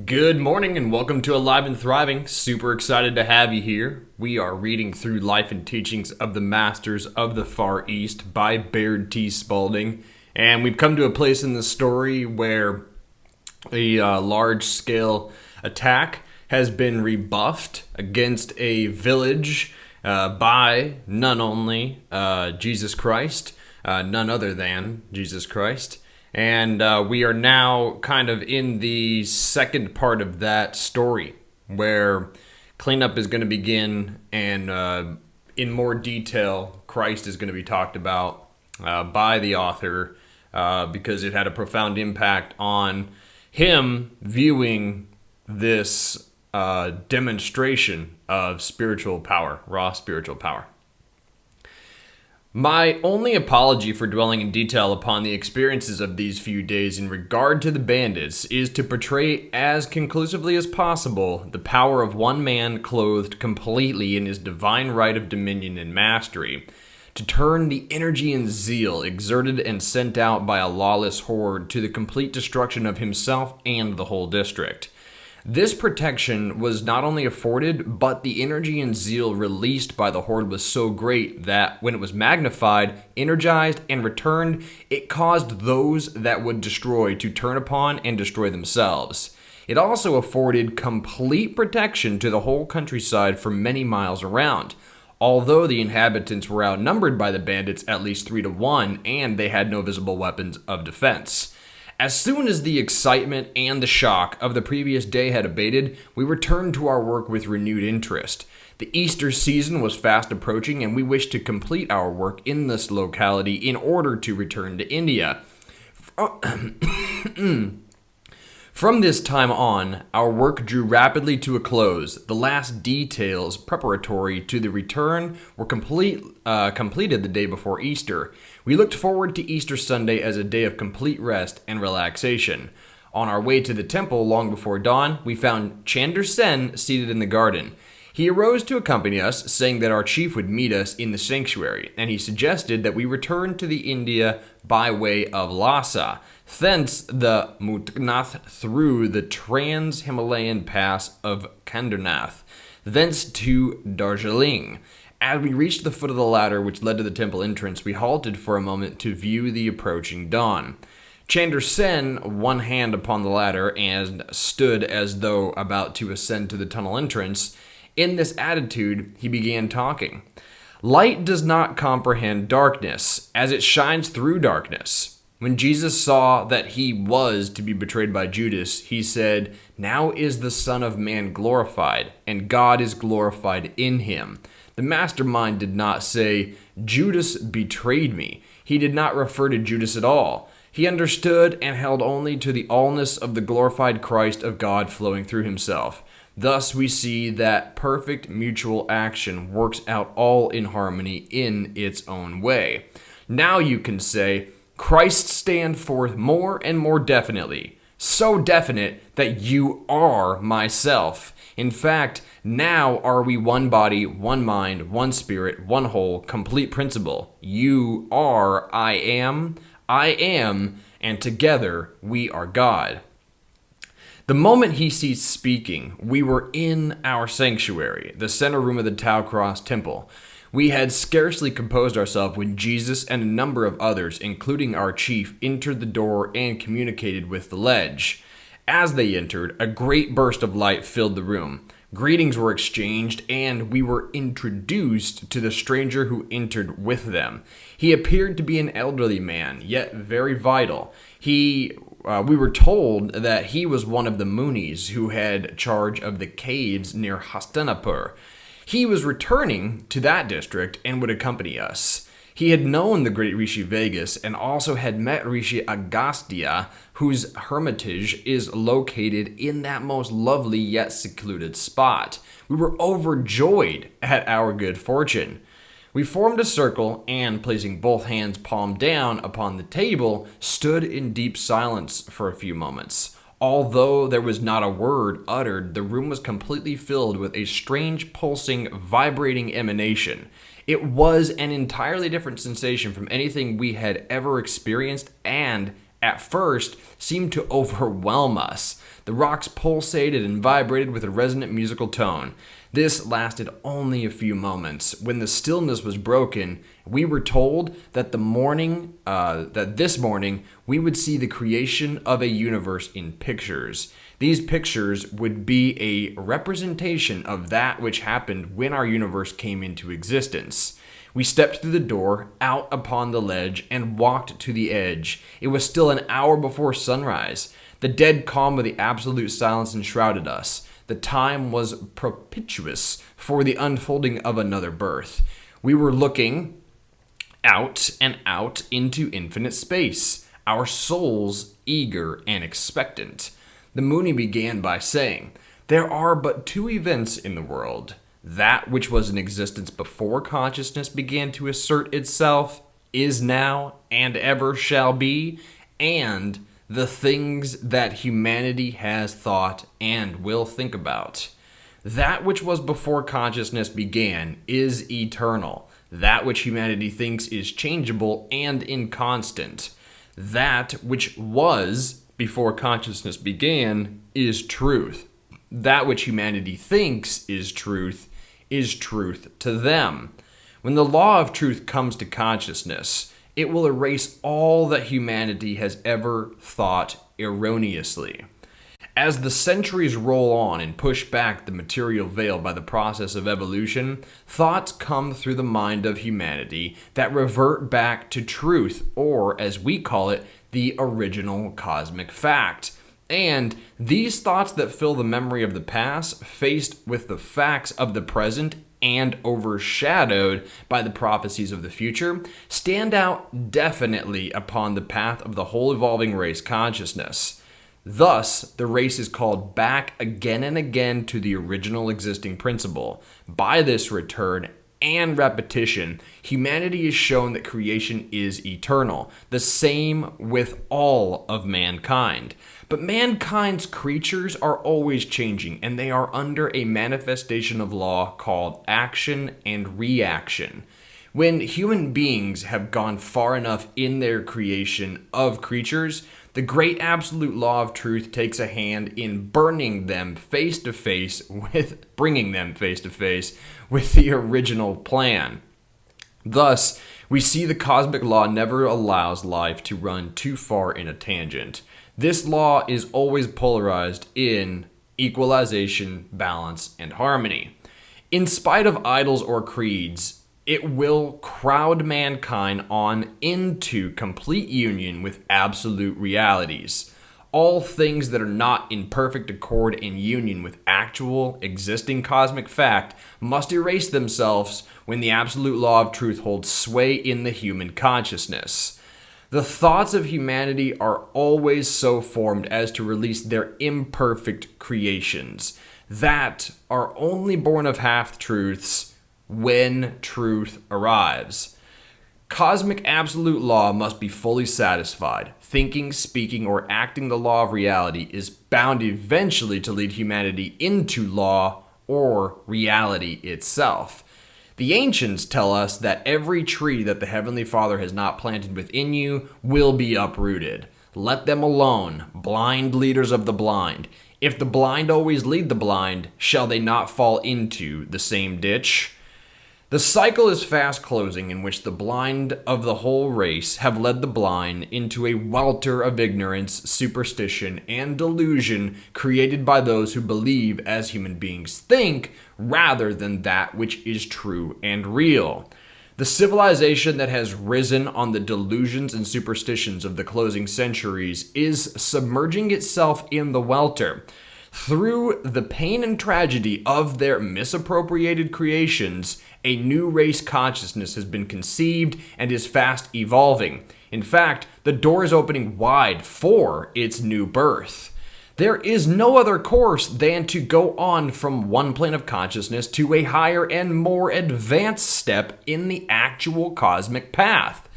Good morning and welcome to Alive and Thriving. Super excited to have you here. We are reading through Life and Teachings of the Masters of the Far East by Baird T. Spalding. And we've come to a place in the story where a large-scale attack has been rebuffed against a village by none only Jesus Christ, none other than Jesus Christ. And we are now kind of in the second part of that story where cleanup is going to begin, and in more detail, Christ is going to be talked about by the author because it had a profound impact on him viewing this demonstration of spiritual power, raw spiritual power. My only apology for dwelling in detail upon the experiences of these few days in regard to the bandits is to portray as conclusively as possible the power of one man clothed completely in his divine right of dominion and mastery, to turn the energy and zeal exerted and sent out by a lawless horde to the complete destruction of himself and the whole district. This protection was not only afforded, but the energy and zeal released by the horde was so great that when it was magnified, energized, and returned, it caused those that would destroy to turn upon and destroy themselves. It also afforded complete protection to the whole countryside for many miles around. Although the inhabitants were outnumbered by the bandits at least 3-1, and they had no visible weapons of defense. As soon as the excitement and the shock of the previous day had abated, we returned to our work with renewed interest. The Easter season was fast approaching, and we wished to complete our work in this locality in order to return to India. From this time on, our work drew rapidly to a close. The last details preparatory to the return were completed the day before Easter. We looked forward to Easter Sunday as a day of complete rest and relaxation. On our way to the temple long before dawn, we found Chandra Sen seated in the garden. He arose to accompany us, saying that our chief would meet us in the sanctuary, and he suggested that we return to the India by way of Lhasa, thence the Mutnath through the trans-Himalayan pass of Kandernath, thence to Darjeeling. As we reached the foot of the ladder which led to the temple entrance, we halted for a moment to view the approaching dawn. Chandra Sen, one hand upon the ladder, and stood as though about to ascend to the tunnel entrance. In this attitude, he began talking. Light does not comprehend darkness, as it shines through darkness. When Jesus saw that he was to be betrayed by Judas, he said, "Now is the Son of Man glorified, and God is glorified in him." The mastermind did not say, "Judas betrayed me." He did not refer to Judas at all. He understood and held only to the allness of the glorified Christ of God flowing through himself. Thus we see that perfect mutual action works out all in harmony in its own way. Now you can say, Christ stand forth more and more definitely, so definite that you are myself. In fact, now are we one body, one mind, one spirit, one whole, complete principle. You are, I am, and together we are God. The moment he ceased speaking, we were in our sanctuary, the center room of the Tau Cross Temple. We had scarcely composed ourselves when Jesus and a number of others, including our chief, entered the door and communicated with the ledge. As they entered, a great burst of light filled the room. Greetings were exchanged, and we were introduced to the stranger who entered with them. He appeared to be an elderly man, yet very vital. We were told that he was one of the Munis who had charge of the caves near Hastinapur. He was returning to that district and would accompany us. He had known the great Rishi Vegas and also had met Rishi Agastya, whose hermitage is located in that most lovely yet secluded spot. We were overjoyed at our good fortune. We formed a circle and, placing both hands palm down upon the table, stood in deep silence for a few moments. Although there was not a word uttered, the room was completely filled with a strange, pulsing, vibrating emanation. It was an entirely different sensation from anything we had ever experienced and at first seemed to overwhelm us. The rocks pulsated and vibrated with a resonant musical tone. This lasted only a few moments. When the stillness was broken, we were told that this morning we would see the creation of a universe in pictures. These pictures would be a representation of that which happened when our universe came into existence. We stepped through the door, out upon the ledge, and walked to the edge. It was still an hour before sunrise. The dead calm of the absolute silence enshrouded us. The time was propitious for the unfolding of another birth. We were looking out and out into infinite space, our souls eager and expectant. The Mooney began by saying, "There are but two events in the world. That which was in existence before consciousness began to assert itself, is now, and ever shall be, and the things that humanity has thought and will think about. That which was before consciousness began is eternal. That which humanity thinks is changeable and inconstant. That which was before consciousness began is truth. That which humanity thinks is truth to them. When the law of truth comes to consciousness, it will erase all that humanity has ever thought erroneously. As the centuries roll on and push back the material veil by the process of evolution, thoughts come through the mind of humanity that revert back to truth, or as we call it, the original cosmic fact. And these thoughts that fill the memory of the past, faced with the facts of the present and overshadowed by the prophecies of the future, stand out definitely upon the path of the whole evolving race consciousness. Thus, the race is called back again and again to the original existing principle. By this return and repetition, humanity is shown that creation is eternal, the same with all of mankind. But mankind's creatures are always changing, and they are under a manifestation of law called action and reaction. When human beings have gone far enough in their creation of creatures, the great absolute law of truth takes a hand in bringing them face to face with the original plan. Thus, we see the cosmic law never allows life to run too far in a tangent. This law is always polarized in equalization, balance, and harmony. In spite of idols or creeds, it will crowd mankind on into complete union with absolute realities. All things that are not in perfect accord and union with actual existing cosmic fact must erase themselves when the absolute law of truth holds sway in the human consciousness. The thoughts of humanity are always so formed as to release their imperfect creations that are only born of half-truths when truth arrives. Cosmic absolute law must be fully satisfied. Thinking, speaking, or acting the law of reality is bound eventually to lead humanity into law or reality itself. The ancients tell us that every tree that the Heavenly Father has not planted within you will be uprooted. Let them alone, blind leaders of the blind. If the blind always lead the blind, shall they not fall into the same ditch? The cycle is fast closing in which the blind of the whole race have led the blind into a welter of ignorance, superstition, and delusion created by those who believe as human beings think rather than that which is true and real. The civilization that has risen on the delusions and superstitions of the closing centuries is submerging itself in the welter. Through the pain and tragedy of their misappropriated creations, a new race consciousness has been conceived and is fast evolving. In fact, the door is opening wide for its new birth. There is no other course than to go on from one plane of consciousness to a higher and more advanced step in the actual cosmic path.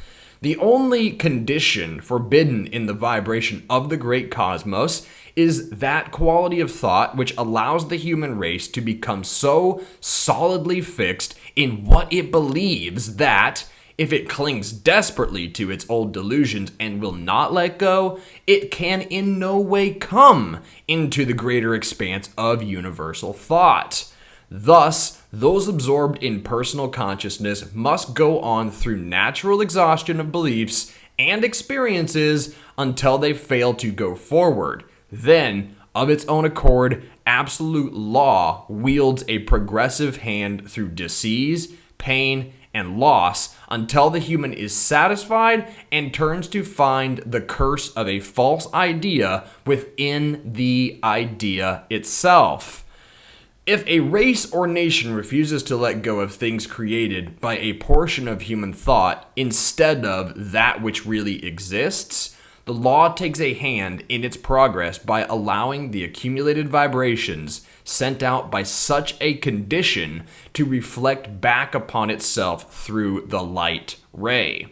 The only condition forbidden in the vibration of the great cosmos is that quality of thought which allows the human race to become so solidly fixed in what it believes that if it clings desperately to its old delusions and will not let go, it can in no way come into the greater expanse of universal thought. Thus, those absorbed in personal consciousness must go on through natural exhaustion of beliefs and experiences until they fail to go forward. Then, of its own accord, absolute law wields a progressive hand through disease, pain, and loss until the human is satisfied and turns to find the curse of a false idea within the idea itself. If a race or nation refuses to let go of things created by a portion of human thought instead of that which really exists, the law takes a hand in its progress by allowing the accumulated vibrations sent out by such a condition to reflect back upon itself through the light ray.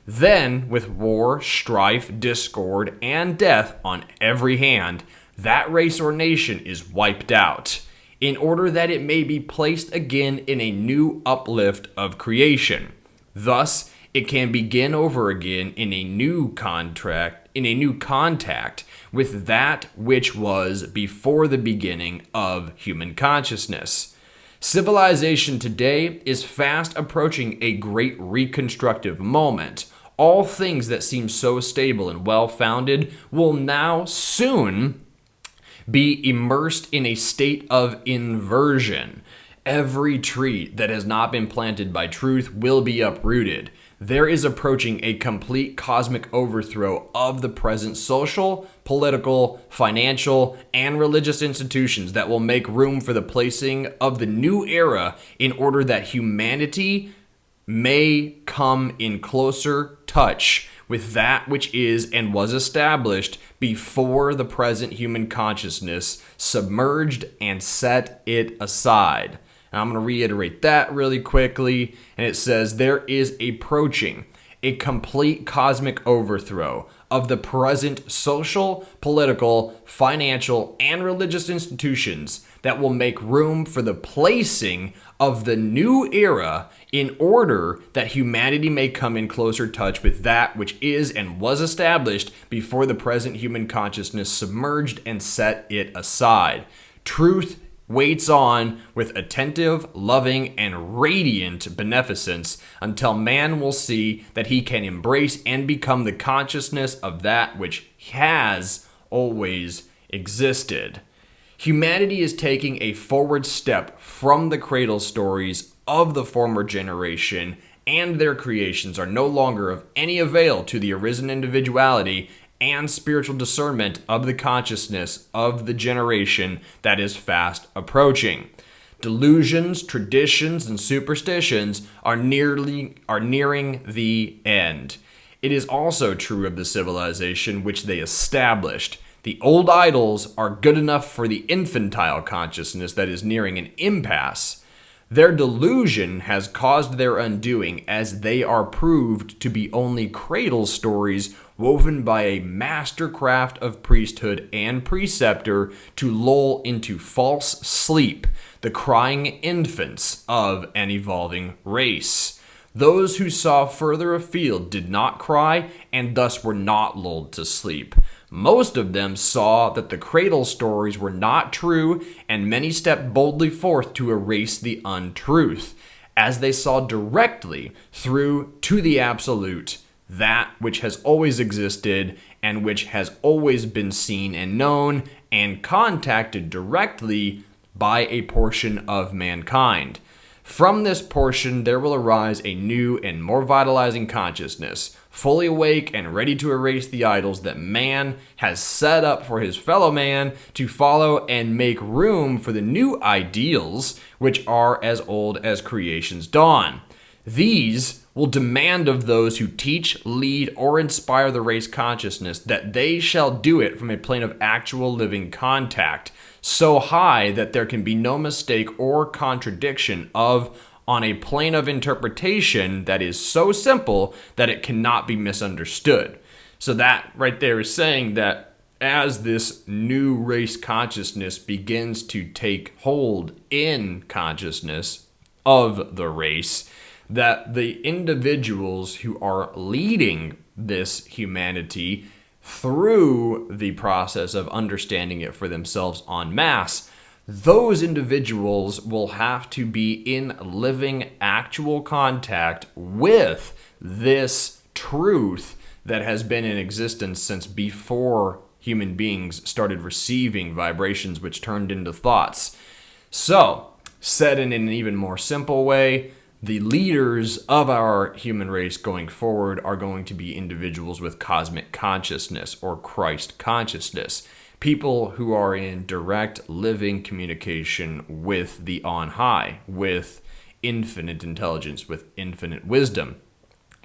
Then, with war, strife, discord, and death on every hand, that race or nation is wiped out, in order that it may be placed again in a new uplift of creation. Thus, it can begin over again in a new contact with that which was before the beginning of human consciousness. Civilization today is fast approaching a great reconstructive moment. All things that seem so stable and well-founded will now soon be immersed in a state of inversion. Every tree that has not been planted by truth will be uprooted. There is approaching a complete cosmic overthrow of the present social, political, financial, and religious institutions that will make room for the placing of the new era in order that humanity may come in closer touch with that which is and was established before the present human consciousness submerged and set it aside. And I'm going to reiterate that really quickly. And it says, there is approaching a complete cosmic overthrow of the present social, political, financial, and religious institutions that will make room for the placing of the new era in order that humanity may come in closer touch with that which is and was established before the present human consciousness submerged and set it aside. Truth waits on with attentive, loving, and radiant beneficence until man will see that he can embrace and become the consciousness of that which has always existed. Humanity is taking a forward step from the cradle stories of the former generation, and their creations are no longer of any avail to the arisen individuality and spiritual discernment of the consciousness of the generation that is fast approaching. Delusions, traditions, and superstitions are nearing the end. It is also true of the civilization which they established. The old idols are good enough for the infantile consciousness that is nearing an impasse. Their delusion has caused their undoing, as they are proved to be only cradle stories woven by a mastercraft of priesthood and preceptor to lull into false sleep the crying infants of an evolving race. Those who saw further afield did not cry and thus were not lulled to sleep. Most of them saw that the cradle stories were not true, and many stepped boldly forth to erase the untruth, as they saw directly through to the absolute, that which has always existed and which has always been seen and known and contacted directly by a portion of mankind. From this portion, there will arise a new and more vitalizing consciousness, fully awake and ready to erase the idols that man has set up for his fellow man to follow and make room for the new ideals which are as old as creation's dawn. These will demand of those who teach, lead, or inspire the race consciousness that they shall do it from a plane of actual living contact, so high that there can be no mistake or contradiction on a plane of interpretation that is so simple that it cannot be misunderstood. So that right there is saying that as this new race consciousness begins to take hold in consciousness of the race, that the individuals who are leading this humanity through the process of understanding it for themselves en masse, those individuals will have to be in living actual contact with this truth that has been in existence since before human beings started receiving vibrations which turned into thoughts. So, said in an even more simple way, the leaders of our human race going forward are going to be individuals with cosmic consciousness or Christ consciousness. People who are in direct living communication with the on high, with infinite intelligence, with infinite wisdom.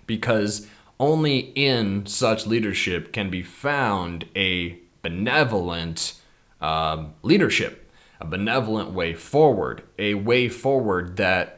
Because only in such leadership can be found a benevolent leadership, a benevolent way forward, a way forward that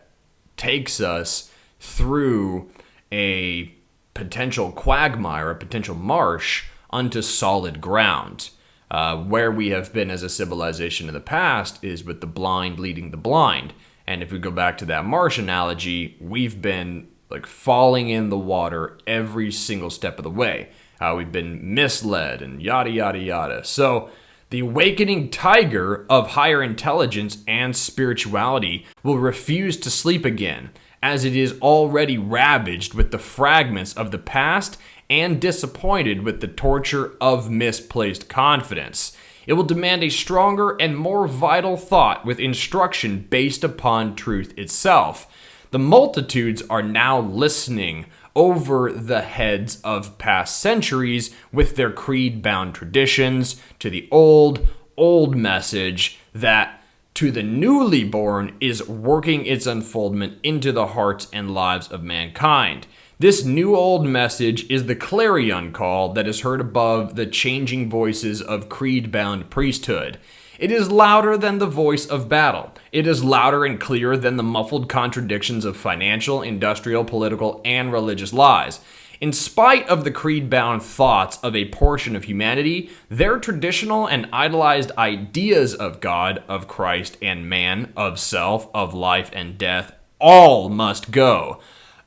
takes us through a potential quagmire, a potential marsh, onto solid ground. Where we have been as a civilization in the past is with the blind leading the blind. And if we go back to that marsh analogy, we've been like falling in the water every single step of the way. We've been misled and yada, yada, yada. So the awakening tiger of higher intelligence and spirituality will refuse to sleep again, as it is already ravaged with the fragments of the past and disappointed with the torture of misplaced confidence. It will demand a stronger and more vital thought with instruction based upon truth itself. The multitudes are now listening over the heads of past centuries with their creed-bound traditions to the old message that to the newly born is working its unfoldment into the hearts and lives of mankind. This new old message is the clarion call that is heard above the changing voices of creed-bound priesthood. It is louder than the voice of battle. It is louder and clearer than the muffled contradictions of financial, industrial, political, and religious lies. In spite of the creed-bound thoughts of a portion of humanity, their traditional and idolized ideas of God, of Christ and man, of self, of life and death, all must go.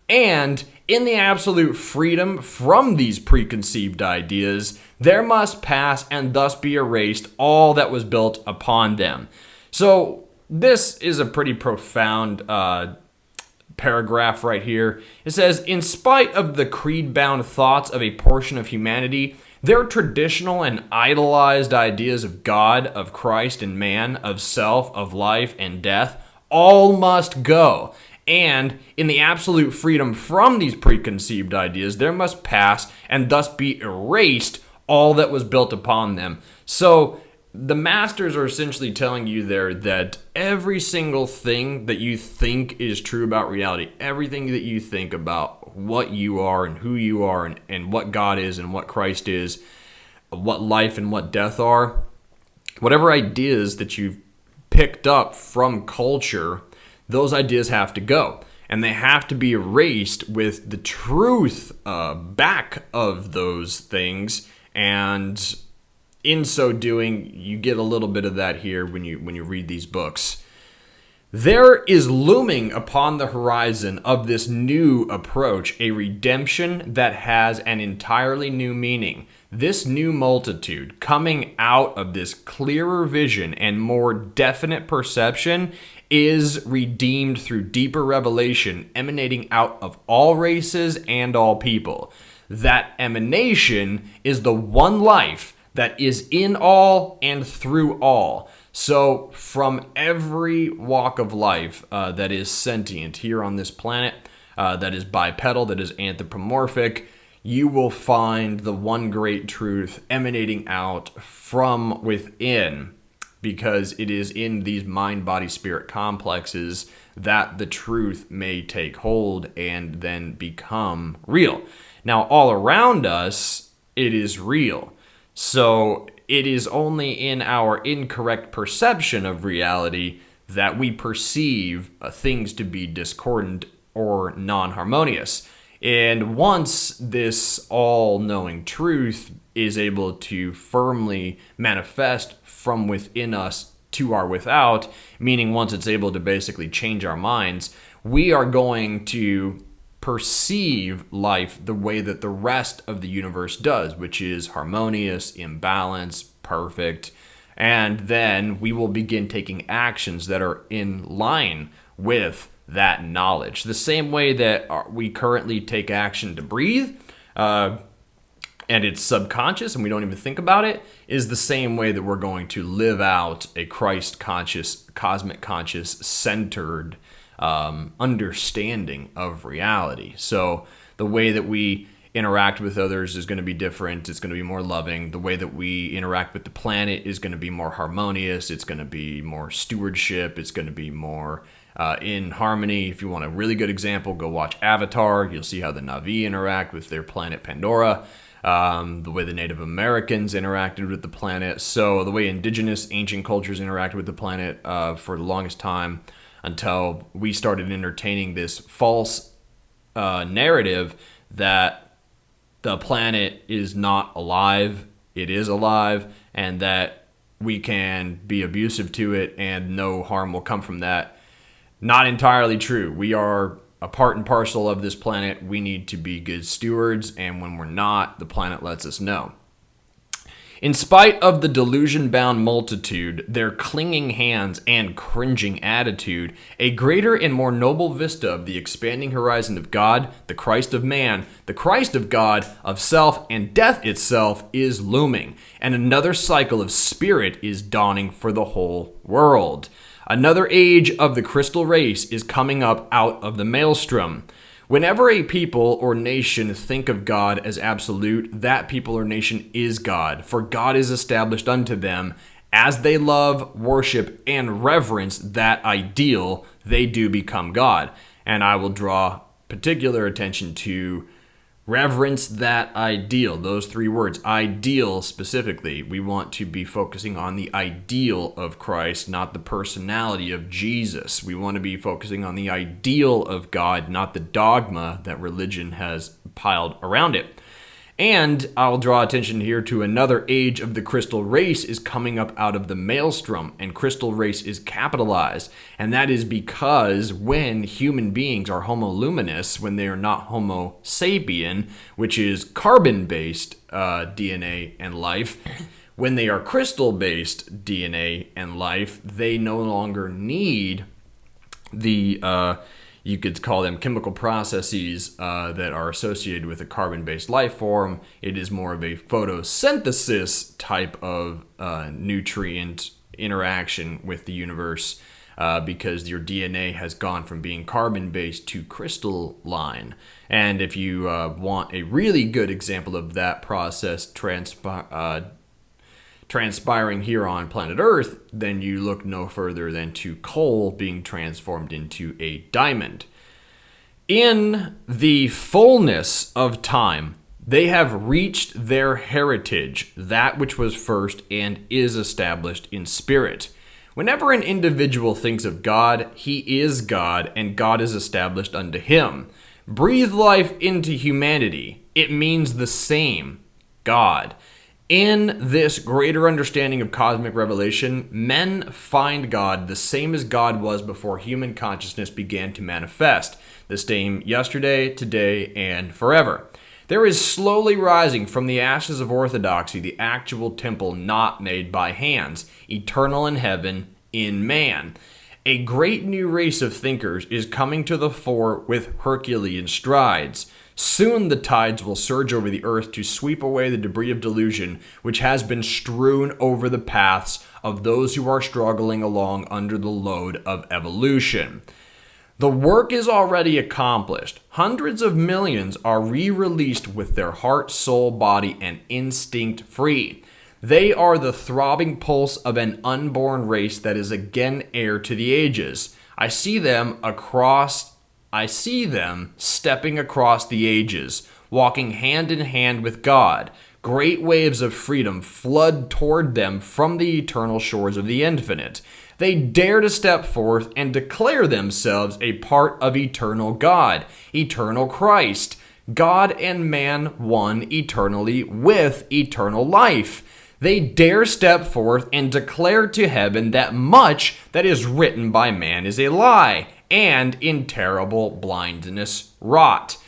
And in the absolute freedom from these preconceived ideas, there must pass and thus be erased all that was built upon them. So this is a pretty profound paragraph right here. It says, in spite of the creed-bound thoughts of a portion of humanity, their traditional and idolized ideas of God, of Christ and man, of self, of life and death, all must go. And in the absolute freedom from these preconceived ideas, there must pass and thus be erased all that was built upon them. So the masters are essentially telling you there that every single thing that you think is true about reality, everything that you think about what you are and who you are and what God is and what Christ is, what life and what death are, whatever ideas that you've picked up from culture, those ideas have to go. And they have to be erased with the truth back of those things. And in so doing, you get a little bit of that here when you read these books. There is looming upon the horizon of this new approach a redemption that has an entirely new meaning. This new multitude coming out of this clearer vision and more definite perception is redeemed through deeper revelation emanating out of all races and all people. That emanation is the one life that is in all and through all. So from every walk of life that is sentient here on this planet, that is bipedal, that is anthropomorphic, you will find the one great truth emanating out from within, because it is in these mind, body, spirit complexes that the truth may take hold and then become real. Now, all around us, it is real. So it is only in our incorrect perception of reality that we perceive things to be discordant or non-harmonious. And once this all-knowing truth is able to firmly manifest from within us to our without, meaning once it's able to basically change our minds, we are going to perceive life the way that the rest of the universe does, which is harmonious, imbalanced, perfect. And then we will begin taking actions that are in line with that knowledge. The same way that we currently take action to breathe, and it's subconscious and we don't even think about it, is the same way that we're going to live out a Christ conscious, cosmic conscious, centered understanding of reality. So the way that we interact with others is going to be different. It's going to be more loving. The way that we interact with the planet is going to be more harmonious. It's going to be more stewardship. It's going to be more in harmony. If you want a really good example, go watch Avatar. You'll see how the Na'vi interact with their planet Pandora. The way the Native Americans interacted with the planet. So the way indigenous ancient cultures interacted with the planet for the longest time, until we started entertaining this false narrative that the planet is not alive, it is alive, and that we can be abusive to it and no harm will come from that. Not entirely true. We are a part and parcel of this planet. We need to be good stewards, and when we're not, the planet lets us know. In spite of the delusion-bound multitude, their clinging hands, and cringing attitude, a greater and more noble vista of the expanding horizon of God, the Christ of man, the Christ of God, of self, and death itself is looming, and another cycle of spirit is dawning for the whole world. Another age of the crystal race is coming up out of the maelstrom. Whenever a people or nation think of God as absolute, that people or nation is God, for God is established unto them. As they love, worship, and reverence that ideal, they do become God. And I will draw particular attention to reverence that ideal, those three words, ideal specifically. We want to be focusing on the ideal of Christ, not the personality of Jesus. We want to be focusing on the ideal of God, not the dogma that religion has piled around it. And I'll draw attention here to another age of the crystal race is coming up out of the maelstrom, and crystal race is capitalized. And that is because when human beings are homo luminous, when they are not homo sapien, which is carbon-based DNA and life, when they are crystal-based DNA and life, they no longer need the you could call them chemical processes that are associated with a carbon-based life form. It is more of a photosynthesis type of nutrient interaction with the universe because your DNA has gone from being carbon-based to crystalline. And if you want a really good example of that process transpiring here on planet Earth, then you look no further than to coal being transformed into a diamond. In the fullness of time, they have reached their heritage, that which was first and is established in spirit. Whenever an individual thinks of God, he is God, and God is established unto him. Breathe life into humanity. It means the same, God. In this greater understanding of cosmic revelation, men find God the same as God was before human consciousness began to manifest, the same yesterday, today, and forever. There is slowly rising from the ashes of orthodoxy the actual temple not made by hands, eternal in heaven, in man. A great new race of thinkers is coming to the fore with Herculean strides. Soon the tides will surge over the earth to sweep away the debris of delusion which has been strewn over the paths of those who are struggling along under the load of evolution. The work is already accomplished. Hundreds of millions are re-released with their heart, soul, body, and instinct free. They are the throbbing pulse of an unborn race that is again heir to the ages. I see them stepping across the ages, walking hand in hand with God. Great waves of freedom flood toward them from the eternal shores of the infinite. They dare to step forth and declare themselves a part of eternal God, eternal Christ, God and man one eternally with eternal life. They dare step forth and declare to heaven that much that is written by man is a lie, and in terrible blindness rot.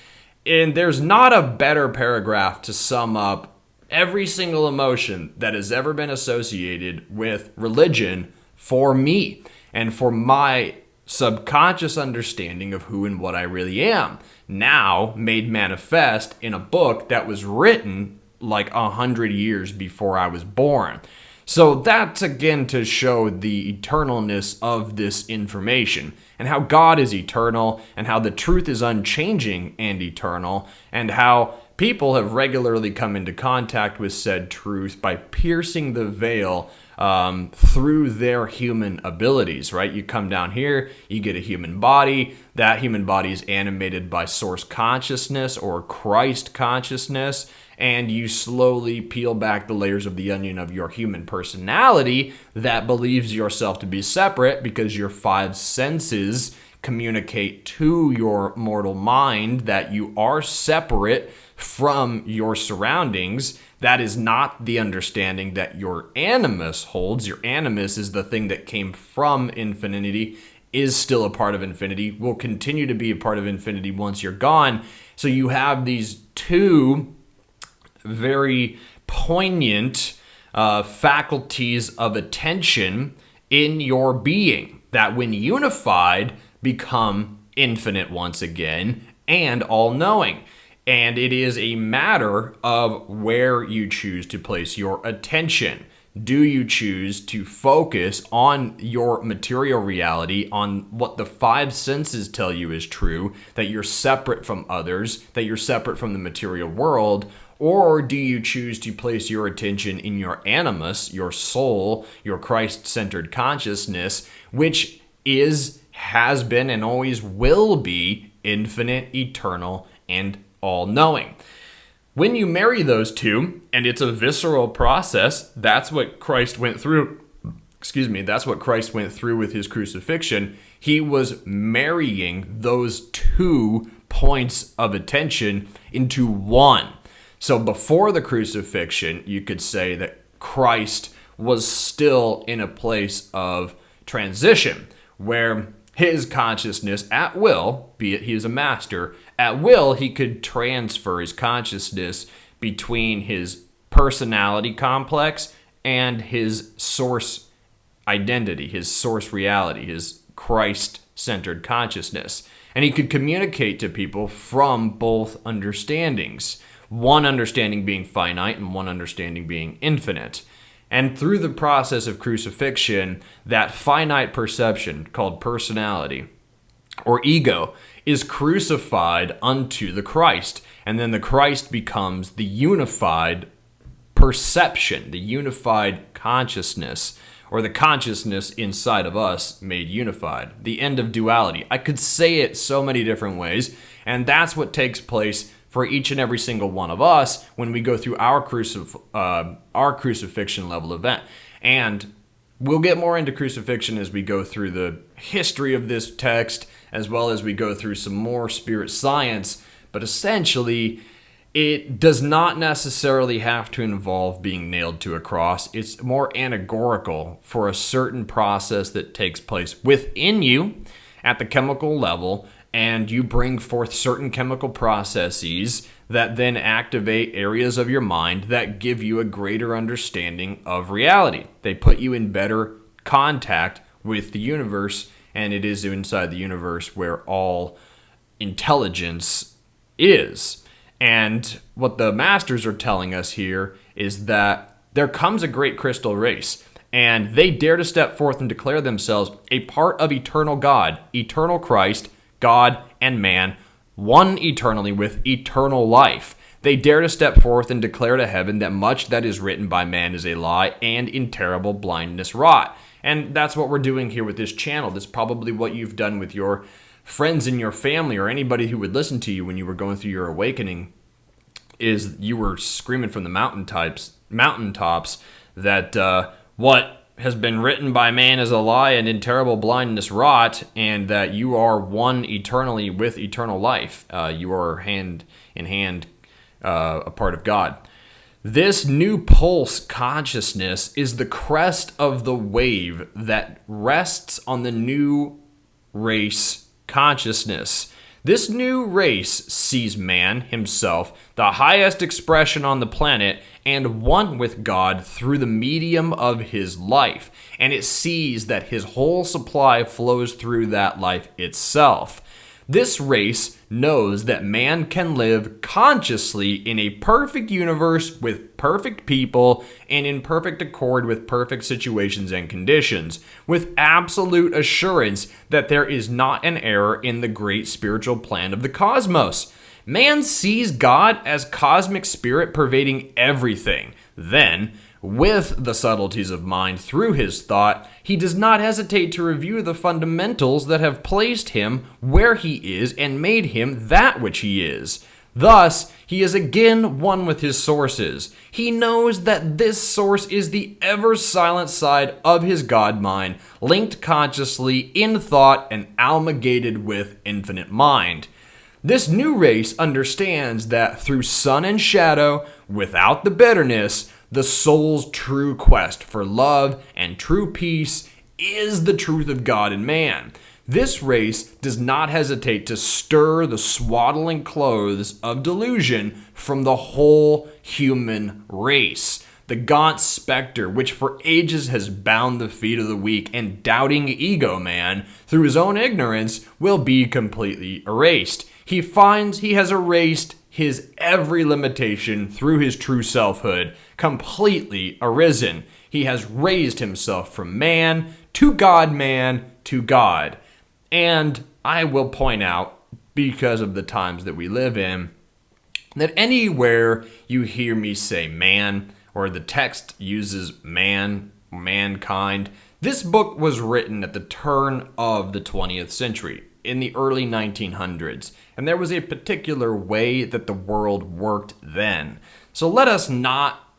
And there's not a better paragraph to sum up every single emotion that has ever been associated with religion for me and for my subconscious understanding of who and what I really am, now made manifest in a book that was written like 100 years before I was born. So that's again to show the eternalness of this information and how God is eternal and how the truth is unchanging and eternal and how people have regularly come into contact with said truth by piercing the veil through their human abilities, right? You come down here, you get a human body. That human body is animated by source consciousness or Christ consciousness, and you slowly peel back the layers of the onion of your human personality that believes yourself to be separate because your five senses communicate to your mortal mind that you are separate from your surroundings. That is not the understanding that your animus holds. Your animus is the thing that came from infinity, is still a part of infinity, will continue to be a part of infinity once you're gone. So you have these two very poignant faculties of attention in your being that when unified become infinite once again and all-knowing. And it is a matter of where you choose to place your attention. Do you choose to focus on your material reality, on what the five senses tell you is true, that you're separate from others, that you're separate from the material world? Or do you choose to place your attention in your animus, your soul, your Christ-centered consciousness, which is, has been, and always will be infinite, eternal, and all-knowing? When you marry those two, and it's a visceral process, that's what Christ went through. That's what Christ went through with his crucifixion. He was marrying those 2 points of attention into one. So before the crucifixion, you could say that Christ was still in a place of transition where his consciousness at will, be it he is a master, at will he could transfer his consciousness between his personality complex and his source identity, his source reality, his Christ-centered consciousness. And he could communicate to people from both understandings, one understanding being finite and one understanding being infinite. And through the process of crucifixion, that finite perception called personality or ego is crucified unto the Christ. And then the Christ becomes the unified perception, the unified consciousness, or the consciousness inside of us made unified. The end of duality. I could say it so many different ways, and that's what takes place for each and every single one of us when we go through our crucifixion level event. And we'll get more into crucifixion as we go through the history of this text, as well as we go through some more spirit science. But essentially, it does not necessarily have to involve being nailed to a cross. It's more allegorical for a certain process that takes place within you at the chemical level, and you bring forth certain chemical processes that then activate areas of your mind that give you a greater understanding of reality. They put you in better contact with the universe, and it is inside the universe where all intelligence is. And what the masters are telling us here is that there comes a great crystal race, and they dare to step forth and declare themselves a part of eternal God, eternal Christ, God and man, one eternally with eternal life. They dare to step forth and declare to heaven that much that is written by man is a lie and in terrible blindness rot. And that's what we're doing here with this channel. That's probably what you've done with your friends in your family or anybody who would listen to you when you were going through your awakening, is you were screaming from the mountaintops that what has been written by man is a lie and in terrible blindness rot, and that you are one eternally with eternal life. You are hand in hand a part of God. This new pulse consciousness is the crest of the wave that rests on the new race consciousness. This new race sees man himself, the highest expression on the planet, and one with God through the medium of his life, and it sees that his whole supply flows through that life itself. This race knows that man can live consciously in a perfect universe with perfect people and in perfect accord with perfect situations and conditions, with absolute assurance that there is not an error in the great spiritual plan of the cosmos. Man sees God as cosmic spirit pervading everything. Then, with the subtleties of mind through his thought, he does not hesitate to review the fundamentals that have placed him where he is and made him that which he is. Thus, he is again one with his sources. He knows that this source is the ever-silent side of his God mind, linked consciously in thought and amalgamated with infinite mind. This new race understands that through sun and shadow, without the bitterness, the soul's true quest for love and true peace is the truth of God and man. This race does not hesitate to stir the swaddling clothes of delusion from the whole human race. The gaunt specter, which for ages has bound the feet of the weak and doubting ego man through his own ignorance, will be completely erased. He finds he has erased his every limitation through his true selfhood, completely arisen. He has raised himself from man to God. And I will point out, because of the times that we live in, that anywhere you hear me say man, or the text uses man, mankind, this book was written at the turn of the 20th century, in the early 1900s, and there was a particular way that the world worked then. So let us not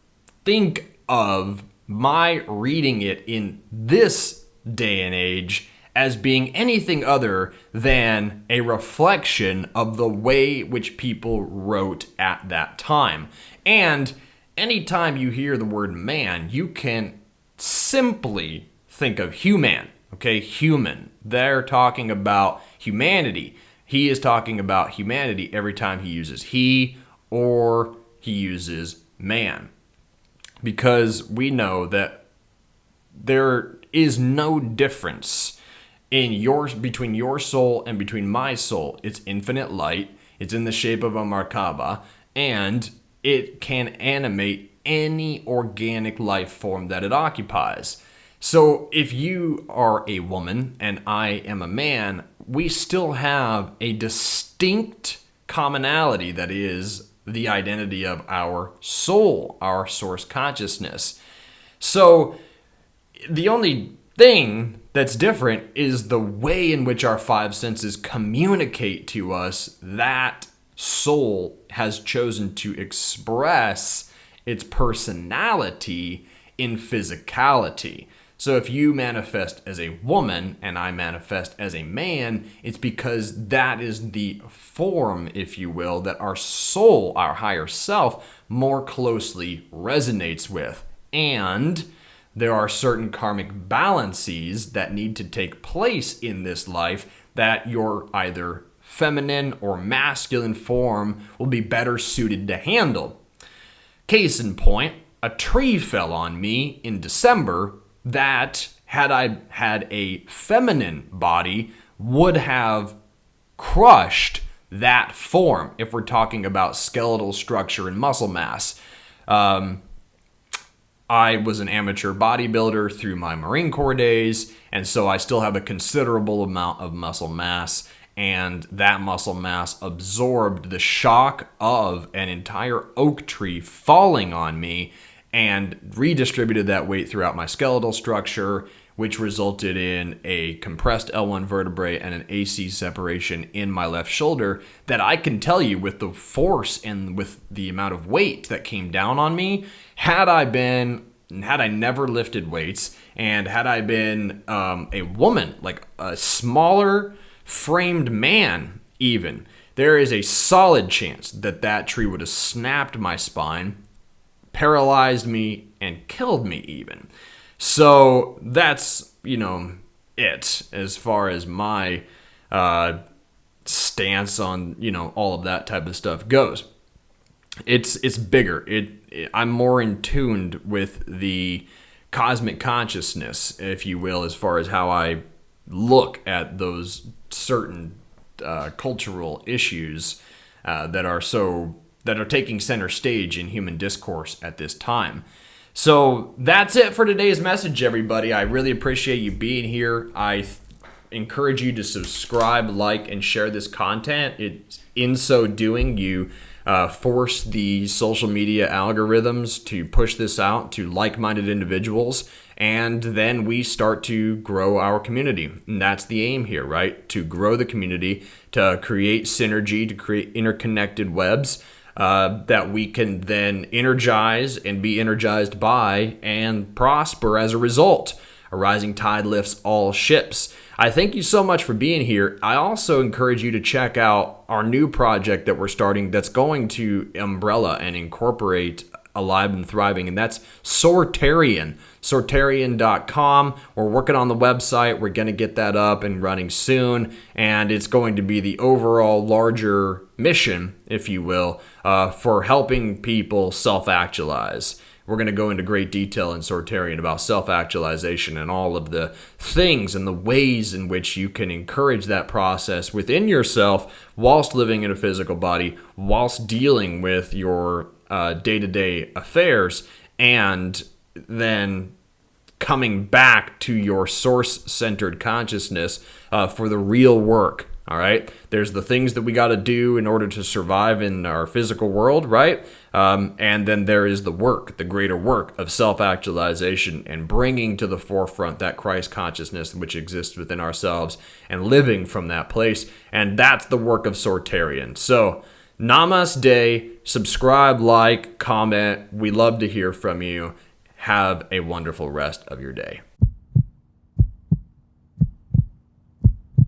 think of my reading it in this day and age as being anything other than a reflection of the way which people wrote at that time. And anytime you hear the word man, you can simply think of human. Okay, human. They're talking about humanity. He is talking about humanity every time he uses he or he uses man. Because we know that there is no difference between your soul and between my soul. It's infinite light. It's in the shape of a Merkaba, and it can animate any organic life form that it occupies. So if you are a woman and I am a man, we still have a distinct commonality that is the identity of our soul, our source consciousness. So the only thing that's different is the way in which our five senses communicate to us that soul has chosen to express its personality in physicality. So if you manifest as a woman and I manifest as a man, it's because that is the form, if you will, that our soul, our higher self, more closely resonates with. And there are certain karmic balances that need to take place in this life that your either feminine or masculine form will be better suited to handle. Case in point, a tree fell on me in December that, had I had a feminine body, would have crushed that form if we're talking about skeletal structure and muscle mass. I was an amateur bodybuilder through my Marine Corps days, and so I still have a considerable amount of muscle mass, and that muscle mass absorbed the shock of an entire oak tree falling on me and redistributed that weight throughout my skeletal structure, which resulted in a compressed L1 vertebrae and an AC separation in my left shoulder that I can tell you with the force and with the amount of weight that came down on me, had I never lifted weights, and had I been a woman, like a smaller framed man even, there is a solid chance that that tree would have snapped my spine, paralyzed me, and killed me even. So that's, it as far as my stance on, all of that type of stuff goes. It's bigger. I'm more in tuned with the cosmic consciousness, if you will, as far as how I look at those certain cultural issues that are taking center stage in human discourse at this time. So that's it for today's message, everybody. I really appreciate you being here. I encourage you to subscribe, like, and share this content. In so doing, you force the social media algorithms to push this out to like-minded individuals, and then we start to grow our community. And that's the aim here, right? To grow the community, to create synergy, to create interconnected webs that we can then energize and be energized by and prosper as a result. A rising tide lifts all ships. I thank you so much for being here. I also encourage you to check out our new project that we're starting that's going to umbrella and incorporate Alive and Thriving, and that's Sortarian. Sortarian.com. We're working on the website. We're going to get that up and running soon, and it's going to be the overall larger mission, if you will, for helping people self-actualize. We're going to go into great detail in Sortarian about self-actualization and all of the things and the ways in which you can encourage that process within yourself whilst living in a physical body, whilst dealing with your day-to-day affairs, and then coming back to your source-centered consciousness for the real work. All right. There's the things that we got to do in order to survive in our physical world, right? And then there is the work, the greater work of self-actualization and bringing to the forefront that Christ consciousness which exists within ourselves and living from that place. And that's the work of Sortarian. So, namaste. Subscribe, like, comment. We love to hear from you. Have a wonderful rest of your day.